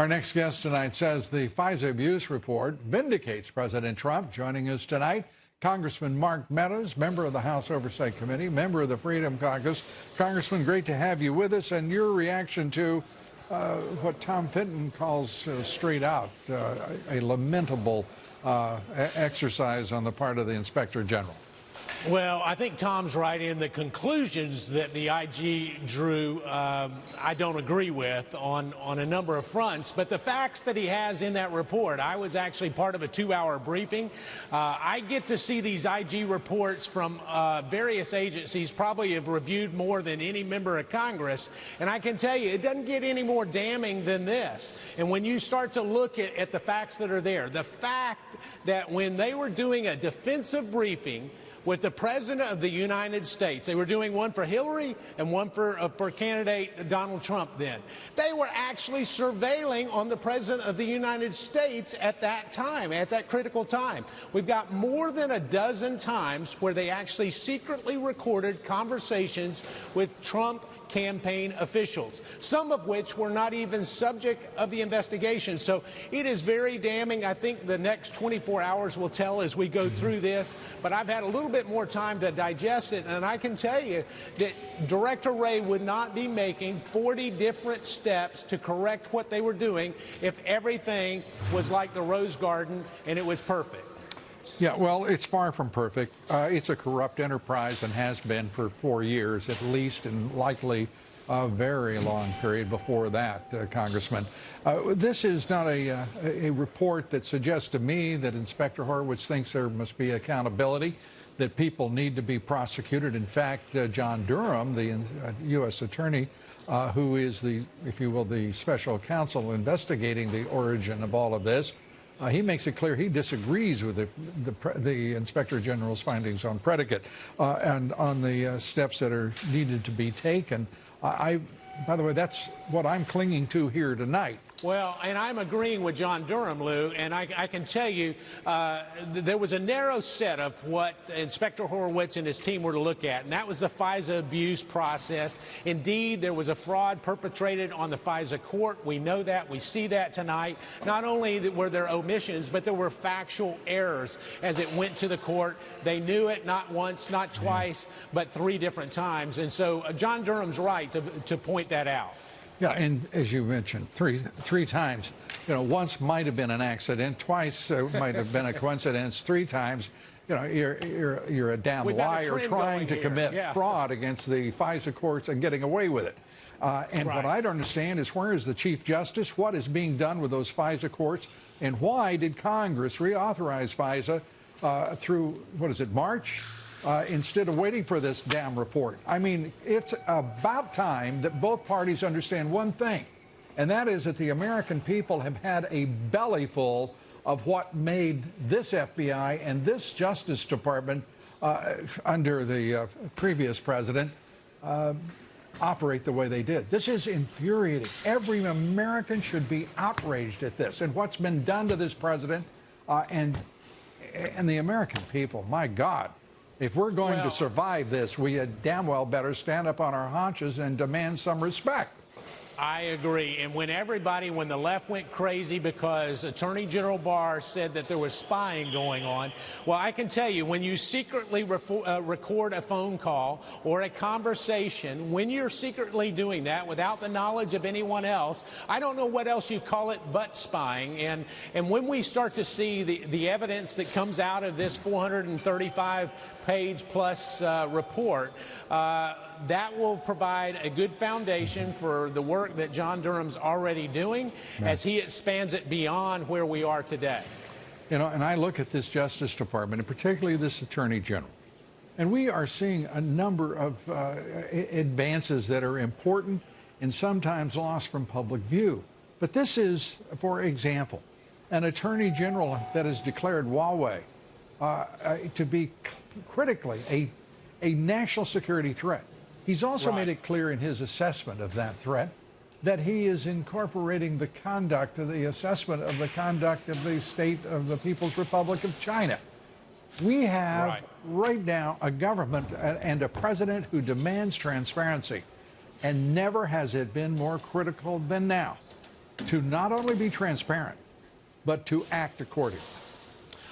Our next guest tonight says the FISA abuse report vindicates President Trump. Joining us tonight, Congressman Mark Meadows, member of the House Oversight Committee, member of the Freedom Caucus. Congressman, great to have you with us, and your reaction to what Tom Fitton calls straight out a lamentable exercise on the part of the Inspector General. Well, I think Tom's right in the conclusions that the IG drew. I don't agree with on a number of fronts, but the facts that he has in that report, I was actually part of a 2-hour briefing. I get to see these IG reports from various agencies, probably have reviewed more than any member of Congress, and I can tell you it doesn't get any more damning than this. And when you start to look at the facts that are there, the fact that when they were doing a defensive briefing with the President of the United States. They were doing one for Hillary and one for candidate Donald Trump then. They were actually surveilling on the President of the United States at that time, at that critical time. We've got more than a dozen times where they actually secretly recorded conversations with Trump campaign officials, some of which were not even subject of the investigation. So it is very damning. I think the next 24 hours will tell as we go through this, but I've had a little bit more time to digest it, and I can tell you that Director Wray would not be making 40 different steps to correct what they were doing if everything was like the Rose Garden and it was perfect. Yeah, well, it's far from perfect. It's a corrupt enterprise and has been for 4 years at least, and likely a very long period before that, Congressman. This is not a report that suggests to me that Inspector Horowitz thinks there must be accountability, that people need to be prosecuted. In fact, John Durham, the U.S. attorney, who is the, if you will, the special counsel investigating the origin of all of this, he makes it clear he disagrees with the Inspector General's findings on predicate and on the steps that are needed to be taken. By the way, that's what I'm clinging to here tonight. Well, and I'm agreeing with John Durham, Lou, and I can tell you there was a narrow set of what Inspector Horowitz and his team were to look at, and that was the FISA abuse process. Indeed, there was a fraud perpetrated on the FISA court. We know that. We see that tonight. Not only were there omissions, but there were factual errors as it went to the court. They knew it not once, not twice, but 3 different times. And so John Durham's right to point that out. Yeah, and as you mentioned, three times. You know, once might have been an accident, twice might have been a coincidence, 3 times. You know, you're a damn liar trying to commit fraud against the FISA courts and getting away with it. And what I don't understand is, where is the Chief Justice? What is being done with those FISA courts? And why did Congress reauthorize FISA through, what is it, March? Instead of waiting for this damn report? I mean, it's about time that both parties understand one thing, and that is that the American people have had a bellyful of what made this FBI and this Justice Department under the previous president operate the way they did. This is infuriating. Every American should be outraged at this and what's been done to this president and the American people. My God. If we're going to survive this, we had damn well better stand up on our haunches and demand some respect. I agree. And when the left went crazy because Attorney General Barr said that there was spying going on, well, I can tell you, when you secretly record a phone call or a conversation, when you're secretly doing that without the knowledge of anyone else, I don't know what else you call it but spying. And when we start to see the evidence that comes out of this 435-page plus report, that will provide a good foundation for the work that John Durham's already doing as he expands it beyond where we are today. You know, and I look at this Justice Department, and particularly this Attorney General, and we are seeing a number of advances that are important and sometimes lost from public view. But this is, for example, an Attorney General that has declared Huawei to be critically a national security threat. He's also made it clear in his assessment of that threat that he is incorporating the conduct of the assessment of the conduct of the state of the People's Republic of China. We have right now a government and a president who demands transparency, and never has it been more critical than now. to not only be transparent, but to act accordingly.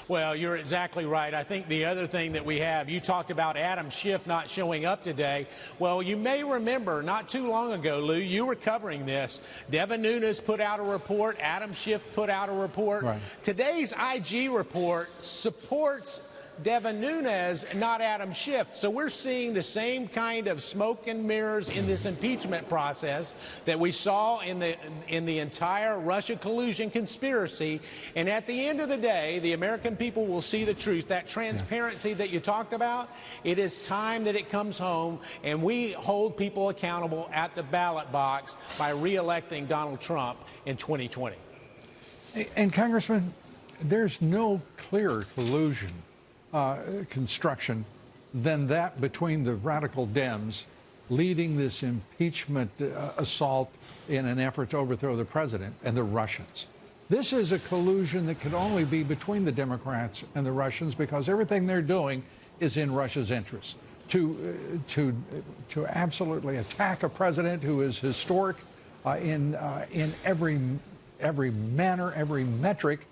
Well, you're exactly right. I think the other thing that we have, you talked about Adam Schiff not showing up today. Well, you may remember not too long ago, Lou, you were covering this. Devin Nunes put out a report. Adam Schiff put out a report. Right. Today's IG report supports Devin Nunes, not Adam Schiff. So we're seeing the same kind of smoke and mirrors in this impeachment process that we saw in the entire Russia collusion conspiracy. And at the end of the day, the American people will see the truth. That transparency that you talked about, it is time that it comes home, and we hold people accountable at the ballot box by re-electing Donald Trump in 2020. And Congressman, there's no clearer collusion construction than that between the radical Dems leading this impeachment assault in an effort to overthrow the president and the Russians. This is a collusion that can only be between the Democrats and the Russians because everything they're doing is in Russia's interest. To absolutely attack a president who is historic in every manner, every metric,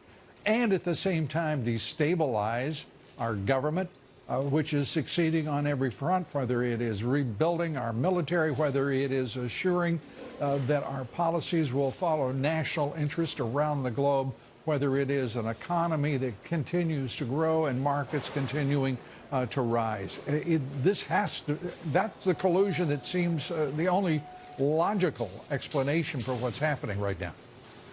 and at the same time destabilize our government, which is succeeding on every front, whether it is rebuilding our military, whether it is assuring that our policies will follow national interest around the globe, whether it is an economy that continues to grow and markets continuing to rise. That's the collusion that seems the only logical explanation for what's happening right now.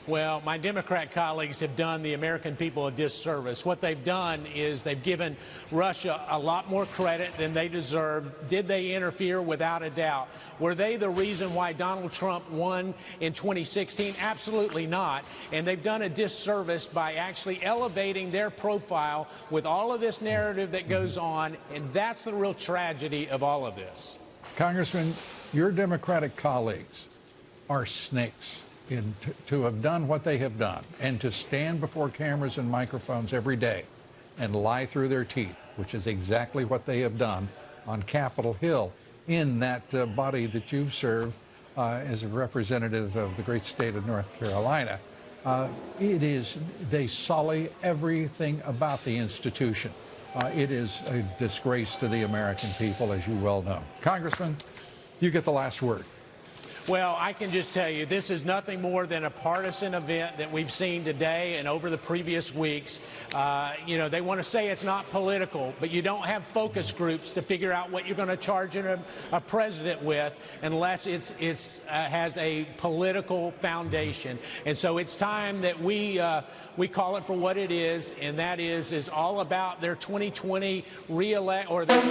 Well, my Democrat colleagues have done the American people a disservice. What they've done is they've given Russia a lot more credit than they deserve. Did they interfere? Without a doubt. Were they the reason why Donald Trump won in 2016? Absolutely not. And they've done a disservice by actually elevating their profile with all of this narrative that goes on, and that's the real tragedy of all of this. Congressman, your Democratic colleagues are snakes. To have done what they have done and to stand before cameras and microphones every day and lie through their teeth, which is exactly what they have done on Capitol Hill in that body that you've served as a representative of the great state of North Carolina. They sully everything about the institution. It is a disgrace to the American people, as you well know. Congressman, you get the last word. Well, I can just tell you, this is nothing more than a partisan event that we've seen today and over the previous weeks. You know, they want to say it's not political, but you don't have focus groups to figure out what you're going to charge a president with unless it has a political foundation. And so it's time that we call it for what it is, and that is all about their 2020 re-elect or their